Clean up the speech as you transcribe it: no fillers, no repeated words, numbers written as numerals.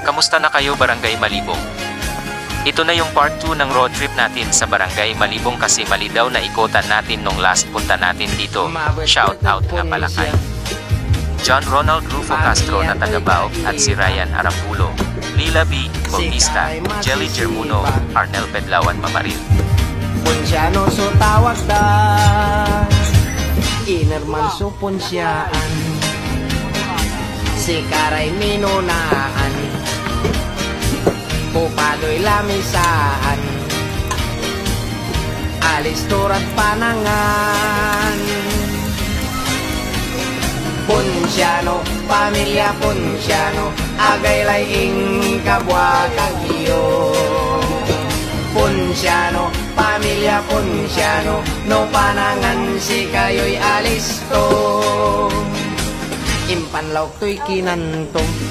Kamusta na kayo Barangay Malibong? Ito na yung part 2 ng road trip natin sa Barangay Malibong kasi mali daw na ikutan natin nung last punta natin dito. Shout out nga pala kay John Ronald Rufo Castro na taga-Bao at si Ryan Arambulo, Lila B. Bautista, Jelly Germuno, Arnel Pedlawan Mamaril. Punsyano so tawag da Inerman so punsyaan Si Karay minunaan Pupado'y lamisaan Alisturat panangan Punsyano, pamilya Punsyano Agay laing kabwa kagiyo Punsyano, pamilya Punsyano No panangan si kayo'y alisto Impanlaw to'y kinantong